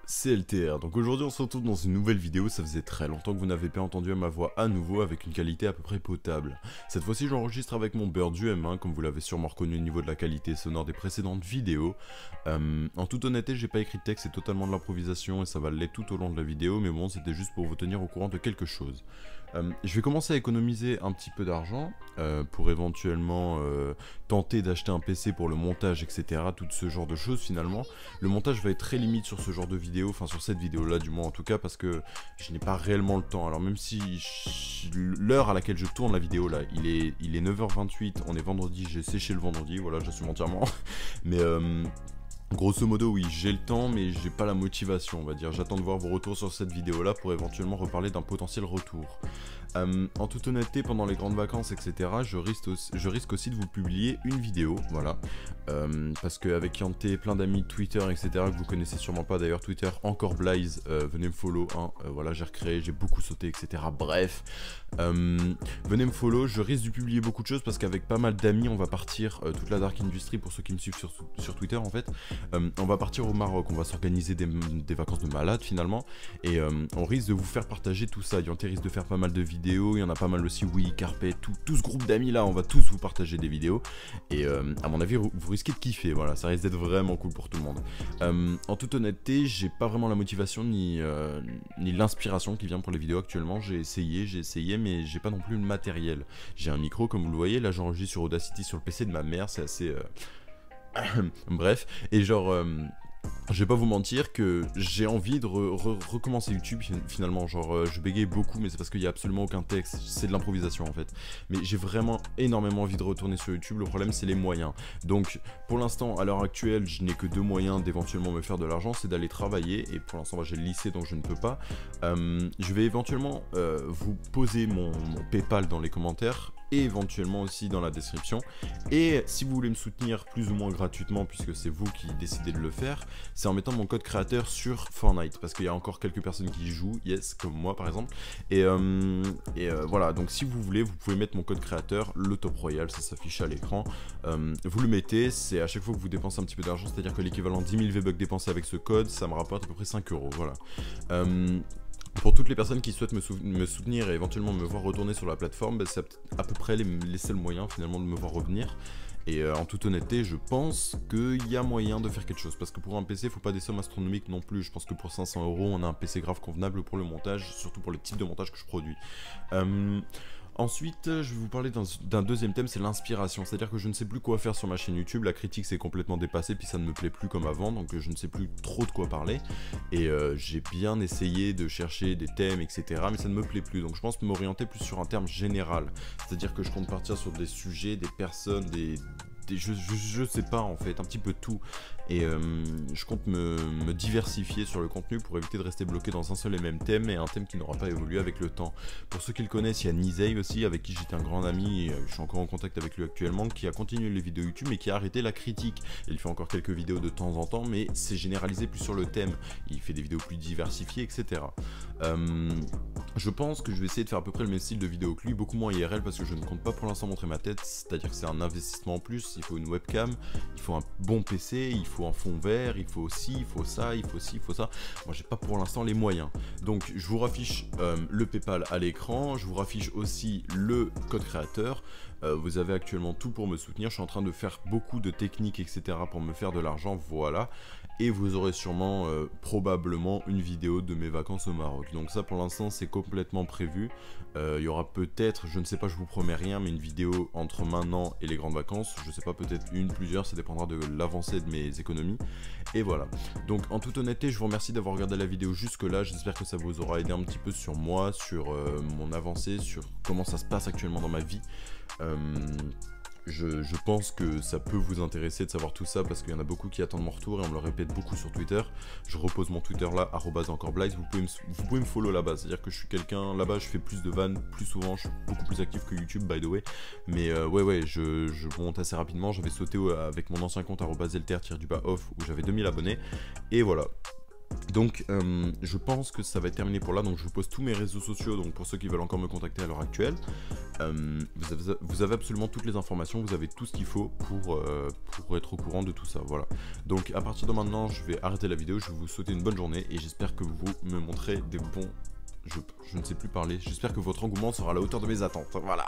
C'est LTR, donc aujourd'hui on se retrouve dans une nouvelle vidéo. Ça faisait très longtemps que vous n'avez pas entendu ma voix à nouveau avec une qualité à peu près potable. Cette fois-ci j'enregistre avec mon Bird UM1, comme vous l'avez sûrement reconnu au niveau de la qualité sonore des précédentes vidéos. En toute honnêteté, j'ai pas écrit de texte, c'est totalement de l'improvisation et ça va l'être tout au long de la vidéo, mais bon, c'était juste pour vous tenir au courant de quelque chose. Je vais commencer à économiser un petit peu d'argent pour éventuellement tenter d'acheter un PC pour le montage, etc. Tout ce genre de choses finalement. Le montage va être très limite sur ce genre de vidéo, enfin sur cette vidéo là du moins en tout cas, parce que je n'ai pas réellement le temps. Alors même si l'heure à laquelle je tourne la vidéo là, il est 9h28, on est vendredi, j'ai séché le vendredi, voilà, j'assume entièrement. Mais grosso modo oui, j'ai le temps mais j'ai pas la motivation, on va dire. J'attends de voir vos retours sur cette vidéo là pour éventuellement reparler d'un potentiel retour. En toute honnêteté, pendant les grandes vacances, etc., je risque aussi de vous publier une vidéo, voilà. Parce qu'avec Yanté, plein d'amis de Twitter, etc., que vous connaissez sûrement pas d'ailleurs, Twitter, encore Blaze, venez me follow, hein, voilà, j'ai recréé, j'ai beaucoup sauté, etc., bref. Venez me follow, je risque de publier beaucoup de choses parce qu'avec pas mal d'amis, on va partir, toute la Dark Industry, pour ceux qui me suivent sur Twitter en fait, on va partir au Maroc, on va s'organiser des vacances de malade finalement, et on risque de vous faire partager tout ça. Yanté risque de faire pas mal de vidéos, il y en a pas mal aussi, oui, Carpet, tout ce groupe d'amis là, on va tous vous partager des vidéos, et à mon avis, vous risquez de kiffer, voilà, ça risque d'être vraiment cool pour tout le monde. En toute honnêteté, j'ai pas vraiment la motivation ni l'inspiration qui vient pour les vidéos actuellement. J'ai essayé, mais j'ai pas non plus le matériel. J'ai un micro, comme vous le voyez, là j'enregistre sur Audacity sur le PC de ma mère, c'est assez... Bref, et genre... je vais pas vous mentir que j'ai envie de recommencer YouTube finalement, genre je bégaye beaucoup mais c'est parce qu'il y a absolument aucun texte, c'est de l'improvisation en fait. Mais j'ai vraiment énormément envie de retourner sur YouTube, le problème c'est les moyens. Donc pour l'instant, à l'heure actuelle, je n'ai que deux moyens d'éventuellement me faire de l'argent, c'est d'aller travailler, et pour l'instant j'ai le lycée donc je ne peux pas. Je vais éventuellement vous poser mon PayPal dans les commentaires, et éventuellement aussi dans la description. Et si vous voulez me soutenir plus ou moins gratuitement, puisque c'est vous qui décidez de le faire, c'est en mettant mon code créateur sur Fortnite, parce qu'il y a encore quelques personnes qui y jouent, yes, comme moi par exemple, et voilà, donc si vous voulez, vous pouvez mettre mon code créateur, le Top Royal, ça s'affiche à l'écran, vous le mettez, c'est à chaque fois que vous dépensez un petit peu d'argent, c'est à dire que l'équivalent 10 000 V-Bucks dépensés avec ce code, ça me rapporte à peu près 5 €, voilà. Pour toutes les personnes qui souhaitent me soutenir et éventuellement me voir retourner sur la plateforme, bah, c'est à peu près les seuls moyens finalement de me voir revenir. Et en toute honnêteté, je pense qu'il y a moyen de faire quelque chose. Parce que pour un PC, il ne faut pas des sommes astronomiques non plus. Je pense que pour 500 €, on a un PC grave convenable pour le montage, surtout pour les types de montage que je produis. Ensuite, je vais vous parler d'un deuxième thème, c'est l'inspiration. C'est-à-dire que je ne sais plus quoi faire sur ma chaîne YouTube, la critique s'est complètement dépassée, puis ça ne me plaît plus comme avant, donc je ne sais plus trop de quoi parler. Et j'ai bien essayé de chercher des thèmes, etc., mais ça ne me plaît plus. Donc je pense m'orienter plus sur un terme général. C'est-à-dire que je compte partir sur des sujets, des personnes, je sais pas en fait, un petit peu tout. Et je compte me diversifier sur le contenu pour éviter de rester bloqué dans un seul et même thème, et un thème qui n'aura pas évolué avec le temps. Pour ceux qui le connaissent, il y a Nizei aussi, avec qui j'étais un grand ami, et je suis encore en contact avec lui actuellement, qui a continué les vidéos YouTube mais qui a arrêté la critique. Il fait encore quelques vidéos de temps en temps, mais c'est généralisé plus sur le thème. Il fait des vidéos plus diversifiées, etc. Je pense que je vais essayer de faire à peu près le même style de vidéo que lui, beaucoup moins IRL, parce que je ne compte pas pour l'instant montrer ma tête, c'est-à-dire que c'est un investissement en plus. Il faut une webcam, il faut un bon PC, il faut un fond vert, il faut ci, il faut ça, il faut ci, il faut ça. Moi j'ai pas pour l'instant les moyens. Donc je vous raffiche le PayPal à l'écran, je vous raffiche aussi le code créateur. Vous avez actuellement tout pour me soutenir, je suis en train de faire beaucoup de techniques, etc., pour me faire de l'argent, voilà. Et vous aurez sûrement, probablement, une vidéo de mes vacances au Maroc. Donc ça pour l'instant c'est complètement prévu. Il y aura peut-être, je ne sais pas, je vous promets rien, mais une vidéo entre maintenant et les grandes vacances. Je sais pas, peut-être une, plusieurs, ça dépendra de l'avancée de mes économies. Et voilà. Donc en toute honnêteté, je vous remercie d'avoir regardé la vidéo jusque là. J'espère que ça vous aura aidé un petit peu sur moi, sur mon avancée, sur comment ça se passe actuellement dans ma vie. Je pense que ça peut vous intéresser de savoir tout ça, parce qu'il y en a beaucoup qui attendent mon retour et on me le répète beaucoup sur Twitter. Je repose mon Twitter là, @encoreblaze, vous pouvez me follow là-bas, c'est-à-dire que je suis quelqu'un, là-bas je fais plus de vannes, plus souvent, je suis beaucoup plus actif que YouTube by the way. Mais ouais, je monte assez rapidement, j'avais sauté avec mon ancien compte @LTR_off où j'avais 2000 abonnés, et voilà. Donc je pense que ça va être terminé pour là, donc je vous pose tous mes réseaux sociaux, donc pour ceux qui veulent encore me contacter à l'heure actuelle. Vous avez absolument toutes les informations, vous avez tout ce qu'il faut pour être au courant de tout ça, voilà. Donc à partir de maintenant, je vais arrêter la vidéo, je vais vous souhaiter une bonne journée et j'espère que vous me montrez des bons... Je ne sais plus parler, j'espère que votre engouement sera à la hauteur de mes attentes, voilà.